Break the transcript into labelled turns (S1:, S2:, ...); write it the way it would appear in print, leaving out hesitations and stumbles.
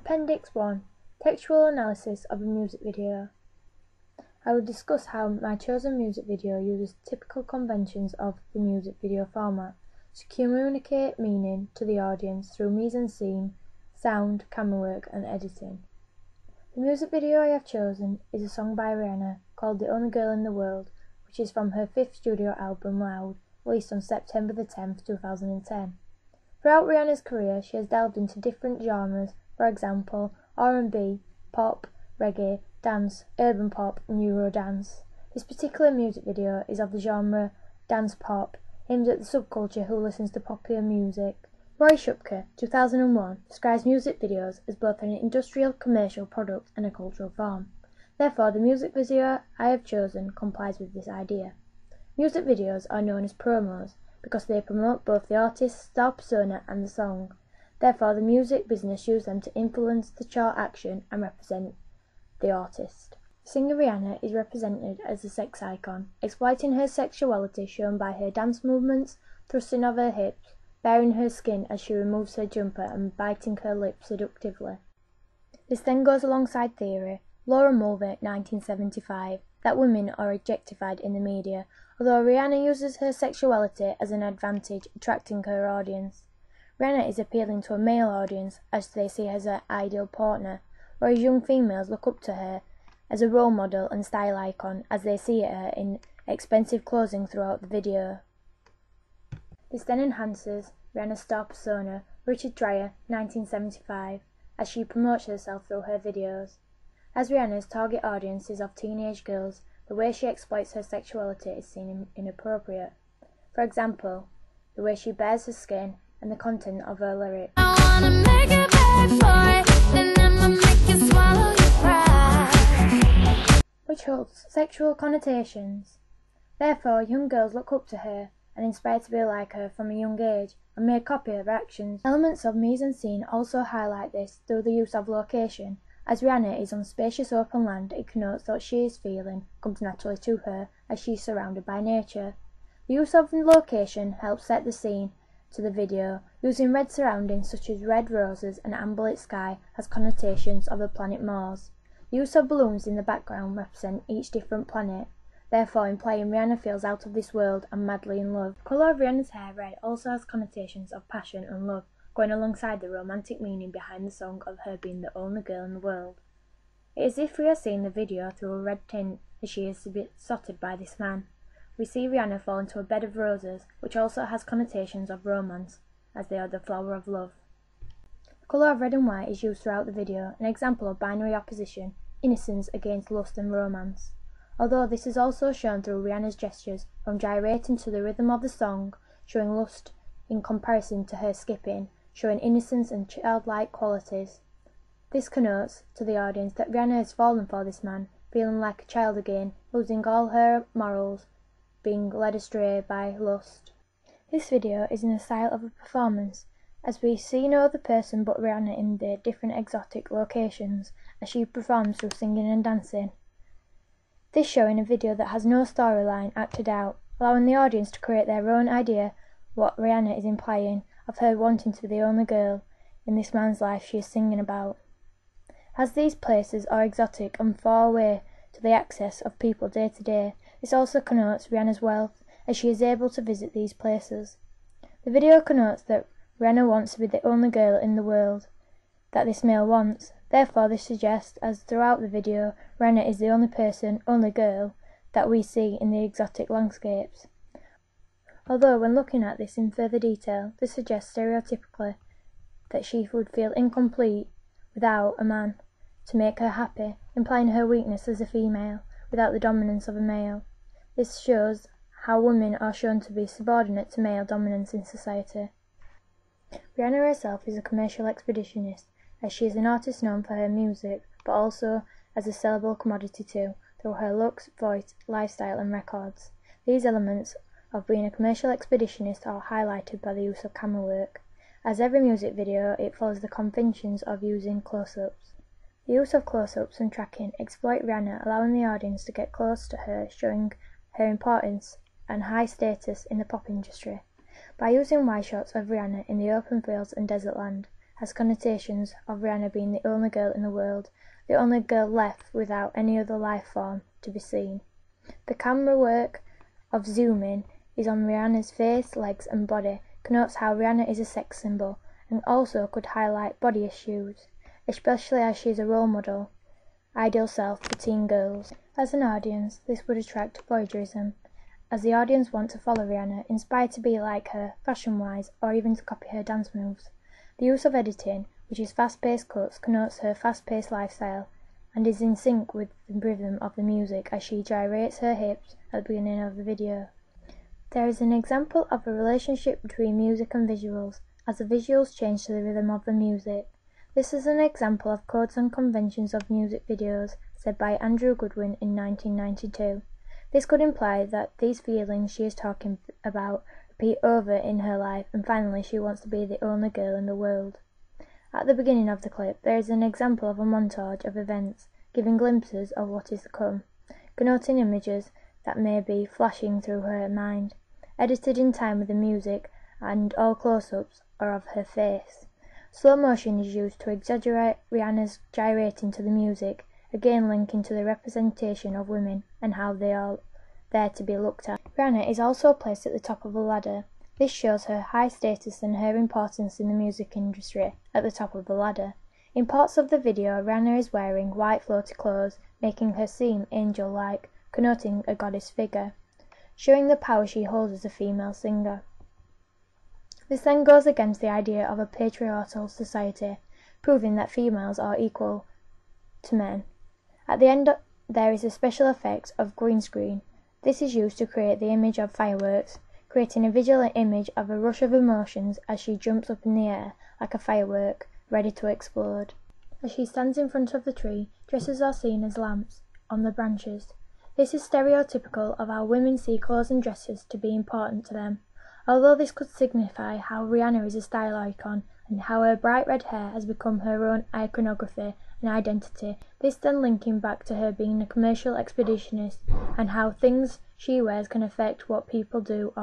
S1: Appendix 1. Textual analysis of a music video. I will discuss how my chosen music video uses typical conventions of the music video format to communicate meaning to the audience through mise-en-scene, sound, camera work and editing. The music video I have chosen is a song by Rihanna called The Only Girl in the World, which is from her 5th studio album Loud, released on September the 10th, 2010. Throughout Rihanna's career, she has delved into different genres, for example, R&B, pop, reggae, dance, urban pop and Eurodance. This particular music video is of the genre dance pop, aimed at the subculture who listens to popular music. Roy Shupke, 2001, describes music videos as both an industrial commercial product and a cultural form. Therefore, the music video I have chosen complies with this idea. Music videos are known as promos because they promote both the artist's star persona and the song. Therefore, the music business use them to influence the chart action and represent the artist. Singer Rihanna is represented as a sex icon, exploiting her sexuality shown by her dance movements, thrusting of her hips, baring her skin as she removes her jumper and biting her lips seductively. This then goes alongside theory, Laura Mulvey, 1975, that women are objectified in the media, although Rihanna uses her sexuality as an advantage, attracting her audience. Rihanna is appealing to a male audience as they see her as an ideal partner, whereas young females look up to her as a role model and style icon as they see her in expensive clothing throughout the video. This then enhances Rihanna's star persona, Richard Pryor, 1975, as she promotes herself through her videos. As Rihanna's target audience is of teenage girls, the way she exploits her sexuality is seen inappropriate. For example, the way she bares her skin and the content of her lyrics. I wanna make you pay for it, and I'ma make you swallow your pride, which holds sexual connotations. Therefore, young girls look up to her and inspire to be like her from a young age and may copy her actions. Elements of mise-en-scene also highlight this through the use of location. As Rihanna is on spacious open land, it connotes what she is feeling comes naturally to her as she is surrounded by nature. The use of location helps set the scene to the video. Using red surroundings such as red roses and amber-lit sky has connotations of the planet Mars. The use of balloons in the background represent each different planet, therefore implying Rihanna feels out of this world and madly in love. The colour of Rihanna's hair, red, also has connotations of passion and love, going alongside the romantic meaning behind the song of her being the only girl in the world. It is as if we are seeing the video through a red tint as she is besotted by this man. We see Rihanna fall into a bed of roses, which also has connotations of romance, as they are the flower of love. The colour of red and white is used throughout the video, an example of binary opposition, innocence against lust and romance. Although this is also shown through Rihanna's gestures, from gyrating to the rhythm of the song, showing lust in comparison to her skipping, showing innocence and childlike qualities. This connotes to the audience that Rihanna has fallen for this man, feeling like a child again, losing all her morals, being led astray by lust. This video is in the style of a performance, as we see no other person but Rihanna in the different exotic locations as she performs through singing and dancing. This showing a video that has no storyline acted out, allowing the audience to create their own idea what Rihanna is implying of her wanting to be the only girl in this man's life she is singing about. As these places are exotic and far away to the access of people day to day, this also connotes Rihanna's wealth as she is able to visit these places. The video connotes that Rihanna wants to be the only girl in the world that this male wants. Therefore, this suggests, as throughout the video, Rihanna is the only person, only girl, that we see in the exotic landscapes. Although, when looking at this in further detail, this suggests stereotypically that she would feel incomplete without a man to make her happy, implying her weakness as a female, without the dominance of a male. This shows how women are shown to be subordinate to male dominance in society. Rihanna herself is a commercial expeditionist, as she is an artist known for her music, but also as a sellable commodity too, through her looks, voice, lifestyle and records. These elements of being a commercial expeditionist are highlighted by the use of camera work. As every music video, it follows the conventions of using close-ups. The use of close-ups and tracking exploit Rihanna, allowing the audience to get close to her, showing her importance and high status in the pop industry. By using wide shots of Rihanna in the open fields and desert land, has connotations of Rihanna being the only girl in the world, the only girl left without any other life form to be seen. The camera work of zoom in is on Rihanna's face, legs and body, connotes how Rihanna is a sex symbol, and also could highlight body issues, especially as she is a role model, ideal self for teen girls. As an audience, this would attract voyeurism, as the audience want to follow Rihanna, inspired to be like her, fashion-wise, or even to copy her dance moves. The use of editing, which is fast-paced cuts, connotes her fast-paced lifestyle, and is in sync with the rhythm of the music as she gyrates her hips at the beginning of the video. There is an example of a relationship between music and visuals, as the visuals change to the rhythm of the music. This is an example of codes and conventions of music videos, said by Andrew Goodwin in 1992. This could imply that these feelings she is talking about repeat over in her life, and finally she wants to be the only girl in the world. At the beginning of the clip, there is an example of a montage of events, giving glimpses of what is to come, connoting images that may be flashing through her mind, edited in time with the music, and all close-ups are of her face. Slow motion is used to exaggerate Rihanna's gyrating to the music, again linking to the representation of women and how they are there to be looked at. Rihanna is also placed at the top of a ladder. This shows her high status and her importance in the music industry at the top of the ladder. In parts of the video, Rihanna is wearing white floaty clothes, making her seem angel-like, connoting a goddess figure, showing the power she holds as a female singer. This then goes against the idea of a patriarchal society, proving that females are equal to men. At the end, there is a special effect of green screen. This is used to create the image of fireworks, creating a visual image of a rush of emotions as she jumps up in the air like a firework, ready to explode. As she stands in front of the tree, dresses are seen as lamps on the branches. This is stereotypical of how women see clothes and dresses to be important to them. Although this could signify how Rihanna is a style icon and how her bright red hair has become her own iconography and identity, this then linking back to her being a commercial expeditionist and how things she wears can affect what people do or